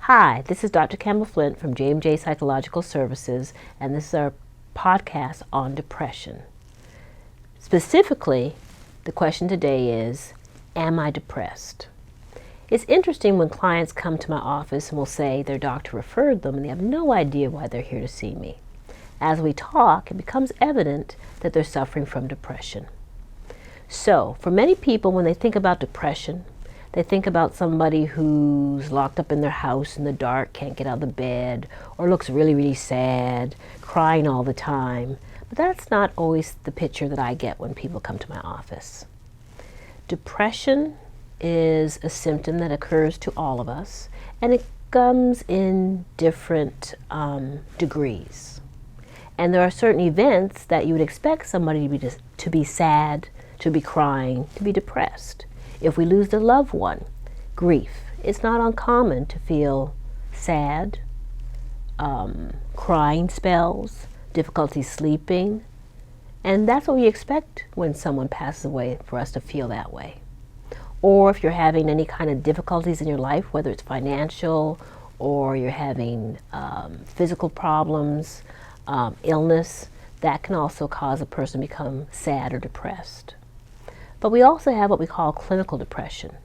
Hi, this is Dr. Campbell Flint from Jmj Psychological Services, and this is our podcast on depression. Specifically, the question today is, am I depressed? It's interesting when clients come to my office and will say their doctor referred them and they have no idea why they're here to see me. As we talk, it becomes evident that they're suffering from depression. So, for many people, when they think about depression, they think about somebody who's locked up in their house in the dark, can't get out of the bed, or looks really, really sad, crying all the time. But that's not always the picture that I get when people come to my office. Depression is a symptom that occurs to all of us, and it comes in different degrees. And there are certain events that you would expect somebody to be sad, to be crying, to be depressed. If we lose a loved one, grief, it's not uncommon to feel sad, crying spells, difficulty sleeping, and that's what we expect when someone passes away, for us to feel that way. Or if you're having any kind of difficulties in your life, whether it's financial or you're having physical problems, illness, that can also cause a person to become sad or depressed. But we also have what we call clinical depression,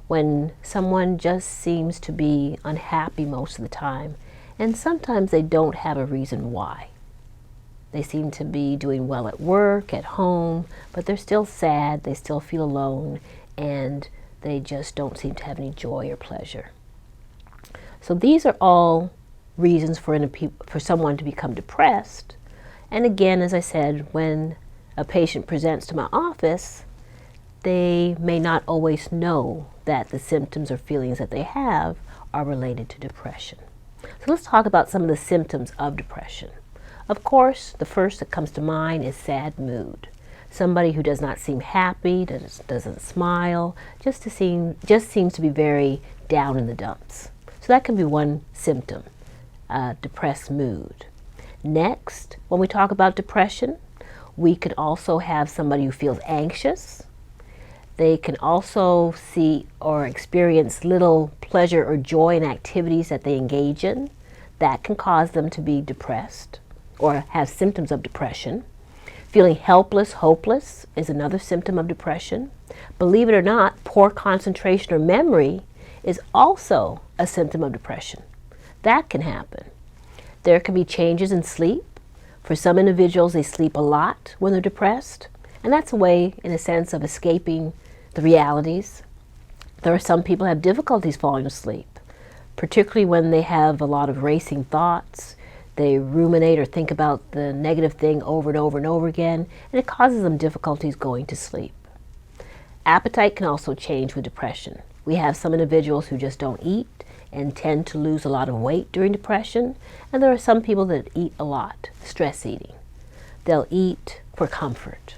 when someone just seems to be unhappy most of the time, and sometimes they don't have a reason why. They seem to be doing well at work, at home, but they're still sad, they still feel alone, and they just don't seem to have any joy or pleasure. So these are all reasons for someone to become depressed. And again, as I said, when a patient presents to my office, they may not always know that the symptoms or feelings that they have are related to depression. So let's talk about some of the symptoms of depression. Of course, the first that comes to mind is sad mood. Somebody who does not seem happy, doesn't smile, just seems to be very down in the dumps. So that can be one symptom, depressed mood. Next, when we talk about depression, we could also have somebody who feels anxious. They can also see or experience little pleasure or joy in activities that they engage in. That can cause them to be depressed or have symptoms of depression. Feeling helpless, hopeless is another symptom of depression. Believe it or not, poor concentration or memory is also a symptom of depression. That can happen. There can be changes in sleep. For some individuals, they sleep a lot when they're depressed, and that's a way, in a sense, of escaping the realities. There are some people who have difficulties falling asleep, particularly when they have a lot of racing thoughts. They ruminate or think about the negative thing over and over and over again, and it causes them difficulties going to sleep. Appetite can also change with depression. We have some individuals who just don't eat and tend to lose a lot of weight during depression, and there are some people that eat a lot, stress eating. They'll eat for comfort.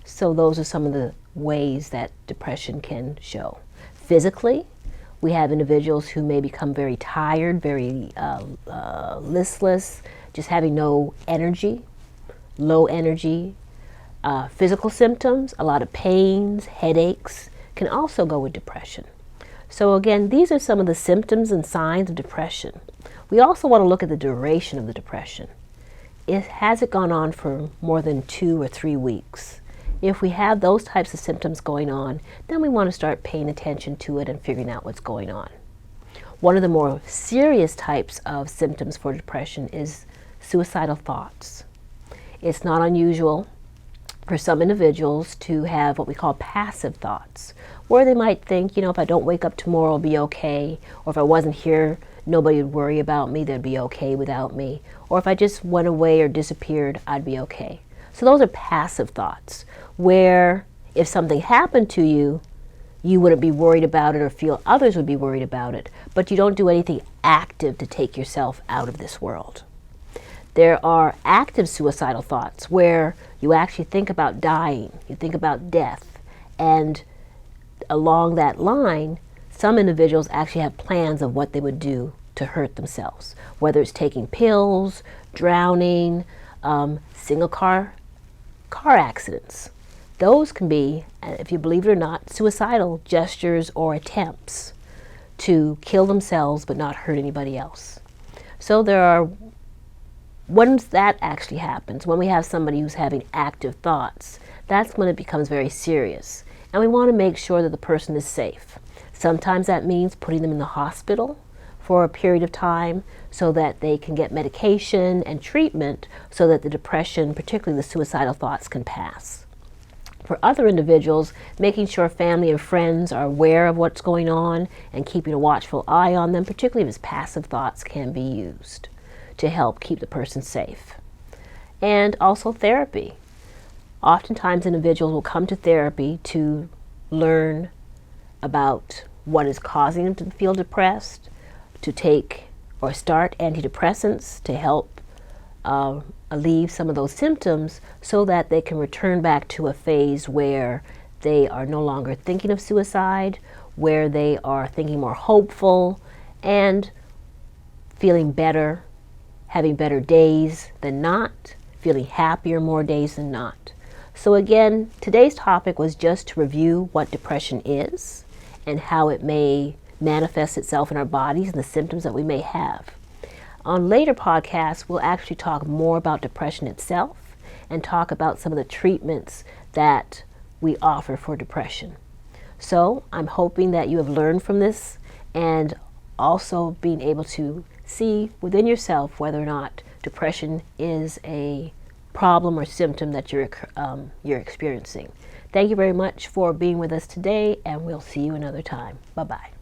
So those are some of the ways that depression can show. Physically, we have individuals who may become very tired, very listless, just having no energy, low energy. Physical symptoms, a lot of pains, headaches, can also go with depression. So again, these are some of the symptoms and signs of depression. We also want to look at the duration of the depression. Has it gone on for more than 2 or 3 weeks? If we have those types of symptoms going on, then we want to start paying attention to it and figuring out what's going on. One of the more serious types of symptoms for depression is suicidal thoughts. It's not unusual for some individuals to have what we call passive thoughts, where they might think, if I don't wake up tomorrow, I'll be okay, or if I wasn't here, nobody would worry about me, they'd be okay without me, or if I just went away or disappeared, I'd be okay. So those are passive thoughts, where if something happened to you, you wouldn't be worried about it or feel others would be worried about it, but you don't do anything active to take yourself out of this world. There are active suicidal thoughts where you actually think about dying, you think about death, and along that line, some individuals actually have plans of what they would do to hurt themselves, whether it's taking pills, drowning, single car accidents. Those can be, if you believe it or not, suicidal gestures or attempts to kill themselves but not hurt anybody else. So there are, once that actually happens, when we have somebody who's having active thoughts, that's when it becomes very serious. And we want to make sure that the person is safe. Sometimes that means putting them in the hospital for a period of time so that they can get medication and treatment so that the depression, particularly the suicidal thoughts, can pass. For other individuals, making sure family and friends are aware of what's going on and keeping a watchful eye on them, particularly if it's passive thoughts, can be used to help keep the person safe. And also therapy. Oftentimes individuals will come to therapy to learn about what is causing them to feel depressed, to take or start antidepressants to help alleviate some of those symptoms so that they can return back to a phase where they are no longer thinking of suicide, where they are thinking more hopeful and feeling better, having better days than not, feeling happier more days than not. So again, today's topic was just to review what depression is and how it may manifest itself in our bodies and the symptoms that we may have. On later podcasts, we'll actually talk more about depression itself and talk about some of the treatments that we offer for depression. So I'm hoping that you have learned from this and also being able to see within yourself whether or not depression is a problem or symptom that you're experiencing. Thank you very much for being with us today, and we'll see you another time. Bye-bye.